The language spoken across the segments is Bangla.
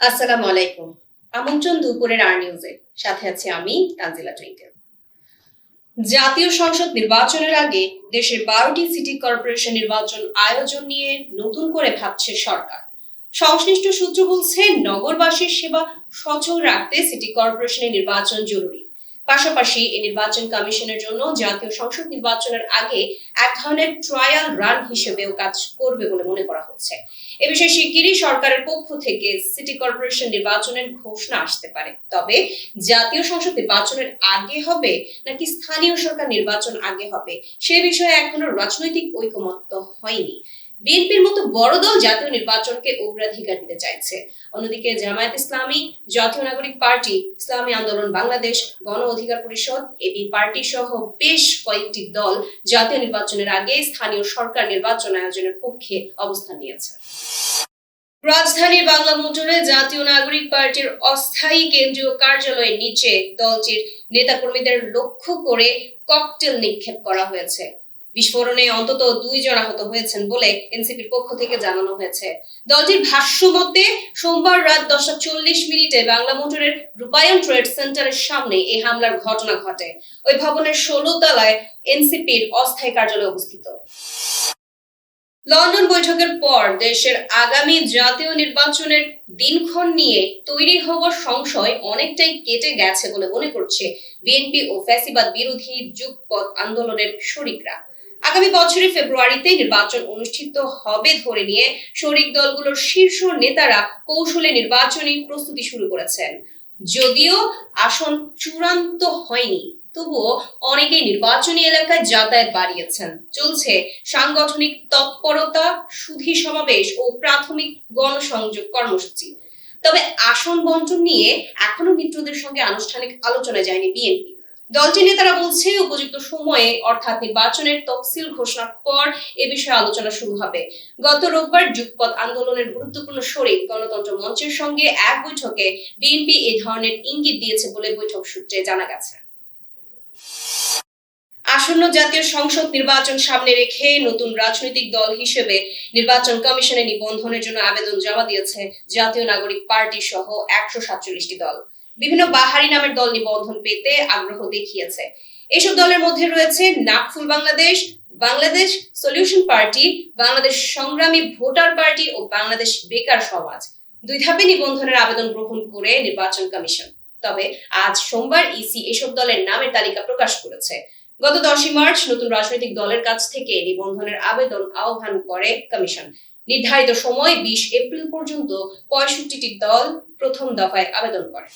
আসসালামু আলাইকুম। আমন্ত্রণ দুপুরের আর নিউজে। সাথে আছি আমি তানজিলা টুইঙ্কেল। জাতীয় সংসদ নির্বাচনের আগে দেশের 12টি সিটি কর্পোরেশন নির্বাচন আয়োজন নিয়ে নতুন করে ভাবছে সরকার। সংশ্লিষ্ট সূত্র বলছে, নগরবাসীর সেবা সচল রাখতে সিটি কর্পোরেশনের নির্বাচন জরুরি। পাশাপাশি এই নির্বাচন কমিশনের জন্য জাতীয় সংসদ নির্বাচনের আগে এক ধরনের ট্রায়াল রান হিসেবেও কাজ করবে বলে মনে করা হচ্ছে। এ বিষয়ে শিগগিরই সরকারের পক্ষ থেকে সিটি কর্পোরেশন নির্বাচনের ঘোষণা আসতে পারে। তবে জাতীয় সংসদ নির্বাচনের আগে হবে নাকি স্থানীয় সরকার নির্বাচন আগে হবে সে বিষয়ে এখনো রাজনৈতিক ঐকমত্য হয়নি। বিএনপির মতো বড় দল জাতীয় নির্বাচনকে অগ্রাধিকার দিতে চাইছে। অন্যদিকে জামায়াত ইসলামী, জাতীয় নাগরিক পার্টি, ইসলামী আন্দোলন বাংলাদেশ, গণ অধিকার পরিষদ, এবি পার্টি সহ বেশ কয়েকটি দল জাতীয় নির্বাচনের আগে স্থানীয় সরকার নির্বাচন আয়োজনের পক্ষে অবস্থান নিয়েছে। রাজধানীর বাংলা মোটরে জাতীয় নাগরিক পার্টির অস্থায়ী কেন্দ্রীয় কার্যালয়ের নিচে দলটির নেতাকর্মীদের লক্ষ্য করে ককটেল নিক্ষেপ করা হয়েছে। বিস্ফোরণে অন্তত 2 জন আহত হয়েছেন বলে এনসিপির পক্ষ থেকে জানানো হয়েছে। দলটির ভাষ্য মতে সোমবার রাত 10:40 বাংলা মোটরের রূপায়ণ ট্রেড সেন্টারের সামনে এই হামলার ঘটনা ঘটে। ওই ভবনের 16 তলায় এনসিপির অস্থায়ী কার্যালয় অবস্থিত। লন্ডন বৈঠকের পর দেশের আগামী জাতীয় নির্বাচনের দিনক্ষণ নিয়ে তৈরি হওয়া সংশয় অনেকটাই কেটে গেছে বলে মনে করছে বিএনপি ও ফ্যাসিবাদ বিরোধী যুগপৎ আন্দোলনের শরিকরা। আগামী বছরের ফেব্রুয়ারিতে নির্বাচন অনুষ্ঠিত হবে ধরে নিয়ে শরিক দলগুলোর শীর্ষ নেতারা কৌশলে নির্বাচনী প্রস্তুতি শুরু করেছেন। যদিও আসন চূড়ান্ত হয়নি, তবুও অনেকেই নির্বাচনী এলাকায় যাতায়াত বাড়িয়েছেন। চলছে সাংগঠনিক তৎপরতা, সুধী সমাবেশ ও প্রাথমিক গণসংযোগ কর্মসূচি। তবে আসন বন্টন নিয়ে এখনো মিত্রদের সঙ্গে আনুষ্ঠানিক আলোচনায় যায়নি বিএনপি। দলটির নেতারা বলছে, উপযুক্ত সময়ে অর্থাৎ নির্বাচনের তফসিল ঘোষণার পর এ বিষয়ে আলোচনা শুরু হবে। গত রোববার যুগপৎ আন্দোলনের গুরুত্বপূর্ণ শরিক গণতন্ত্র মঞ্চের সঙ্গে এক বৈঠকে বিএনপি এই ধরনের ইঙ্গিত দিয়েছে বলে বৈঠক সূত্রে জানা গেছে। আসন্ন জাতীয় সংসদ নির্বাচন সামনে রেখে নতুন রাজনৈতিক দল হিসেবে নির্বাচন কমিশনে নিবন্ধনের জন্য আবেদন জমা দিয়েছে জাতীয় নাগরিক পার্টি সহ 147টি দল। বিভিন্ন বাহারি নামের দল নিবন্ধন পেতে আগ্রহ দেখিয়েছে। এসব দলের মধ্যে রয়েছে নাকফুল বাংলাদেশ, বাংলাদেশ সলিউশন পার্টি, বাংলাদেশ সংগ্রামী ভোটার পার্টি ও বাংলাদেশ বেকার সমাজ। 2 ধাপে নিবন্ধনের আবেদন গ্রহণ করে নির্বাচন কমিশন। তবে আজ সোমবার ইসি এসব দলের নামের তালিকা প্রকাশ করেছে। গত 10 মার্চ নতুন রাজনৈতিক দলের কাছ থেকে নিবন্ধনের আবেদন আহ্বান করে কমিশন। নির্ধারিত সময় 20 এপ্রিল পর্যন্ত 65টি দল প্রথম দফায় আবেদন করে।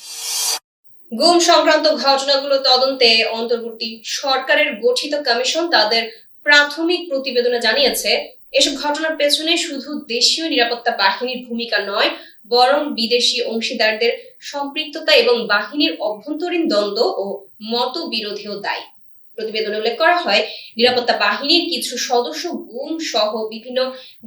গুম সংক্রান্ত ঘটনাগুলো তদন্তে অন্তর্বর্তী সরকারের গঠিত কমিশন তাদের প্রাথমিক প্রতিবেদনে জানিয়েছে, এসব ঘটনার পেছনে শুধু দেশীয় নিরাপত্তা বাহিনীর ভূমিকা নয়, বরং বিদেশি অংশীদারদের সম্পৃক্ততা এবং বাহিনীর অভ্যন্তরীণ দ্বন্দ্ব ও মতবিরোধেও দায়ী। প্রতিবেদনে উল্লেখ করা হয়, নিরাপত্তা বাহিনীর কিছু সদস্য গুম সহ বিভিন্ন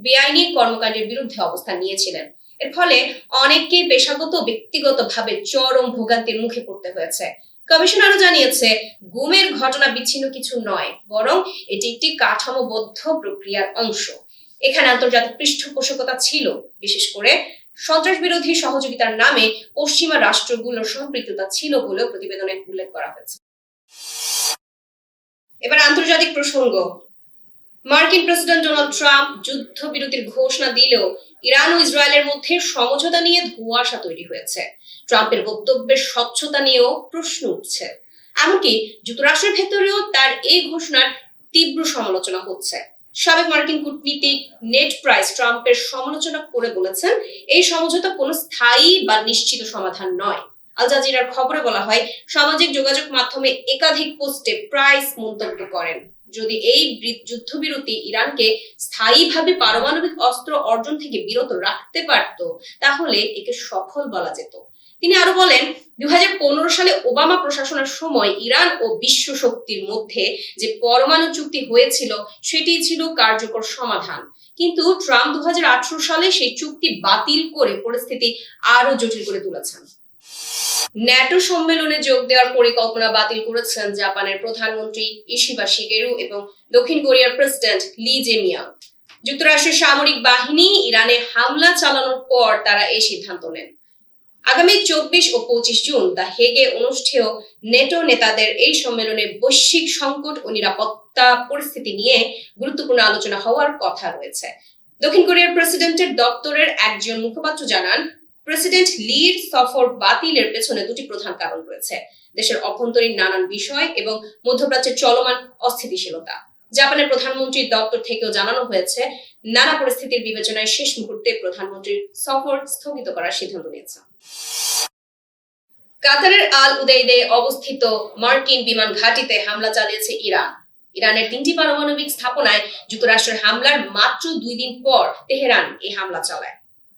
বেআইনি কর্মকাণ্ডের বিরুদ্ধে অবস্থান নিয়েছিলেন। এর ফলে অনেককেই পেশাগত ও ব্যক্তিগতভাবে চরম ভোগান্তির মুখে পড়তে হয়েছে। কমিশন আরো জানিয়েছে, গুমের ঘটনা বিচ্ছিন্ন কিছু নয়, বরং এটি একটি কাঠামোবদ্ধ প্রক্রিয়ার অংশ। এখানে আন্তর্জাতিক পৃষ্ঠপোষকতা ছিল, বিশেষ করে সন্ত্রাস বিরোধী সহযোগিতার নামে পশ্চিমা রাষ্ট্রগুলোর সম্পৃক্ততা ছিল বলেও প্রতিবেদনে উল্লেখ করা হয়েছে। এবার আন্তর্জাতিক প্রসঙ্গ। মার্কিন প্রেসিডেন্ট ডোনাল্ড ট্রাম্প যুদ্ধবিরতির ঘোষণা দিলেও ইরান ও ইসরায়েলের মধ্যে সমঝোতা নিয়ে ধোঁয়াশা তৈরি হয়েছে। ট্রাম্পের বক্তব্যের স্বচ্ছতা নিয়েও প্রশ্ন উঠছে। এমনকি যুক্তরাষ্ট্রের ভেতরেও তার এই ঘোষণার তীব্র সমালোচনা হচ্ছে। সাবেক মার্কিন কূটনীতিক নেড প্রাইস ট্রাম্পের সমালোচনা করে বলেছেন, এই সমঝোতা কোনো স্থায়ী বা নিশ্চিত সমাধান নয়। আল জাজিরার খবরে বলা হয়, সামাজিক যোগাযোগ মাধ্যমে একাধিক পোস্টে প্রাইস মন্তব্য করেন, যদি এই যুদ্ধবিরতি ইরানকে স্থায়ীভাবে পারমাণবিক অস্ত্র অর্জন থেকে বিরত রাখতে পারত, তাহলে একে সফল বলা যেত। তিনি আরো বলেন, 2015 সালে ওবামা প্রশাসনের সময় ইরান ও বিশ্ব শক্তির মধ্যে যে পরমাণু চুক্তি হয়েছিল সেটি ছিল কার্যকর সমাধান। কিন্তু ট্রাম্প 2018 সালে সেই চুক্তি বাতিল করে পরিস্থিতি আরো জটিল করে তুলেছেন। ন্যাটো সম্মেলনে যোগ দেওয়ার পরিকল্পনা বাতিল করেছেন জাপানের প্রধানমন্ত্রী ইশিবা শিগেরু এবং দক্ষিণ কোরিয়ার প্রেসিডেন্ট লি জে-মিয়াং। যুক্তরাষ্ট্রের সামরিক বাহিনী ইরানে হামলা চালানোর পর তারা এই সিদ্ধান্ত নেন। আগামী 24 ও 25 জুন দ্য হেগে অনুষ্ঠেয় নেটো নেতাদের এই সম্মেলনে বৈশ্বিক সংকট ও নিরাপত্তা পরিস্থিতি নিয়ে গুরুত্বপূর্ণ আলোচনা হওয়ার কথা রয়েছে। দক্ষিণ কোরিয়ার প্রেসিডেন্টের দপ্তরের একজন মুখপাত্র জানান, প্রেসিডেন্ট লির সফর বাতিলের পেছনে দুটি প্রধান কারণ রয়েছে: দেশের অভ্যন্তরীণ নানান বিষয় এবং মধ্যপ্রাচ্যের চলমান অস্থিতিশীলতা। জাপানের প্রধানমন্ত্রীর দপ্তর থেকেও জানানো হয়েছে, নানা পরিস্থিতির বিবেচনায় শেষ মুহূর্তে প্রধানমন্ত্রীর সফর স্থগিত করার সিদ্ধান্ত নিয়েছে। কাতারের আল উদেইদে অবস্থিত মার্কিন বিমান ঘাঁটিতে হামলা চালিয়েছে ইরান। ইরানের 3টি পারমাণবিক স্থাপনায় যুক্তরাষ্ট্রের হামলার মাত্র 2 দিন পর তেহরান এই হামলা চালায়।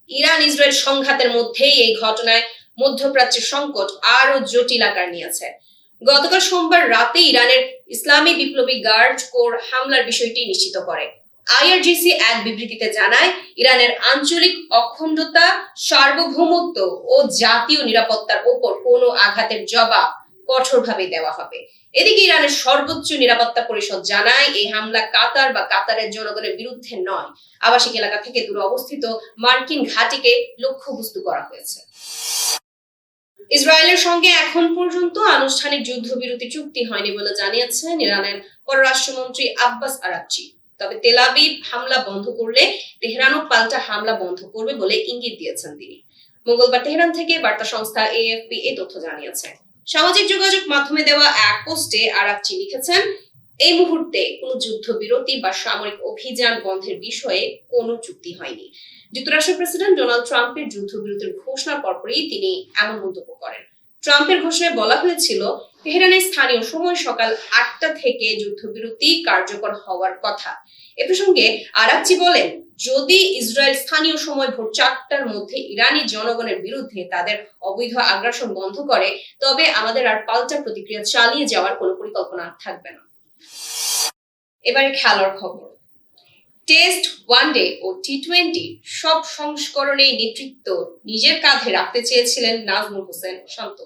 ইরান ইসরায়েল সংঘাতের মধ্যেই এই ঘটনায় মধ্যপ্রাচ্যের সংকট আরো জটিল আকার নিয়েছে। গতকাল সোমবার রাতে ইরানের ইসলামী বিপ্লবী গার্ড কোর হামলার বিষয়টি নিশ্চিত করে। আইআরজিসি এক বিবৃতিতে জানায়, ইরানের আঞ্চলিক অখণ্ডতা, সার্বভৌমত্ব ও জাতীয় নিরাপত্তার উপর কোনো আঘাতের জবাব কঠোরভাবে দেওয়া হবে। এদিকে ইরানের সর্বোচ্চ নিরাপত্তা পরিষদ জানায়, এই হামলা কাতার বা কাতারের জনগণের বিরুদ্ধে নয়, আবাসিক এলাকা থেকে দূরে অবস্থিত মার্কিন ঘাঁটিকে লক্ষ্যবস্তু করা হয়েছে। ইসরায়েলের সঙ্গে এখন পর্যন্ত আনুষ্ঠানিক যুদ্ধবিরতি চুক্তি হয়নি বলে জানিয়েছেন ইরানের পররাষ্ট্রমন্ত্রী আব্বাস আরাকচি। তবে তেল আবিব হামলা বন্ধ করলে তেহরানও পাল্টা হামলা বন্ধ করবে বলে ইঙ্গিত দিয়েছেন তিনি। মঙ্গলবার তেহরান থেকে বার্তা সংস্থা এএফপি এই তথ্য জানিয়েছে। সামাজিক যোগাযোগ মাধ্যমে দেওয়া এক পোস্টে আরাকচি লিখেছেন, এই মুহূর্তে কোনো যুদ্ধবিরতি বা সামরিক অভিযান বন্ধের বিষয়ে কোনো চুক্তি হয়নি। যুক্তরাষ্ট্রের প্রেসিডেন্ট ডোনাল্ড ট্রাম্পের যুদ্ধবিরতির ঘোষণার পরপরই তিনি এমন মন্তব্য করেন। ট্রাম্পের ঘোষণায় বলা হয়েছিল, তেহরানের স্থানীয় সময় সকাল 8টা থেকে যুদ্ধবিরতি কার্যকর হওয়ার কথা। এ প্রসঙ্গে আরাকচি বলেন, যদি ইসরায়েল স্থানীয় সময় ভোর 4টার মধ্যে ইরানি জনগণের বিরুদ্ধে তাদের অবৈধ আগ্রাসন বন্ধ করে, তবে আমাদের আর পাল্টা প্রতিক্রিয়া চালিয়ে যাওয়ার কোনো পরিকল্পনা থাকবে না। এবারে খেলার খবর। টেস্ট, ওয়ানডে ও টি-20 সব সংস্করণেই নেতৃত্ব নিজের কাঁধে রাখতে চেয়েছিলেন নাজমুল হোসেন শান্ত,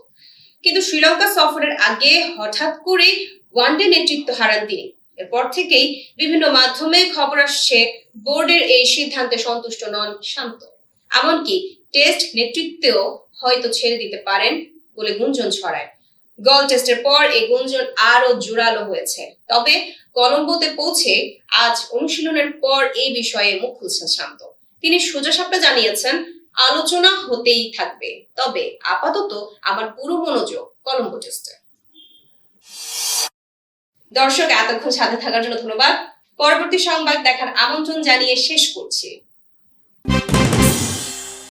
কিন্তু শ্রীলঙ্কা সফরের আগে হঠাৎ করে ওয়ানডে নেতৃত্ব হারান তিনি। এরপর থেকেই বিভিন্ন মাধ্যমে খবর আসছে, বোর্ডের এই সিদ্ধান্তে সন্তুষ্ট নন শান্ত। এমনকি টেস্ট নেতৃত্বেও হয়তো ছেড়ে দিতে পারেন বলে গুঞ্জন ছড়ায়। গল টেস্টের পর এই গুঞ্জন আরো জোরালো হয়েছে। তবে কলম্বোতে পৌঁছে আজ অনুশীলনের পর এই বিষয়ে মুখ খুলছেন শান্ত। তিনি সোজাসাপটা জানিয়েছেন, আলোচনা হতেই থাকবে, তবে আপাতত আমার পুরো মনোযোগ কলম্বো টেস্টে। দর্শক, এতক্ষণ সাথে থাকার জন্য ধন্যবাদ। পরবর্তী সংবাদ দেখার আমন্ত্রণ জানিয়ে শেষ করছি।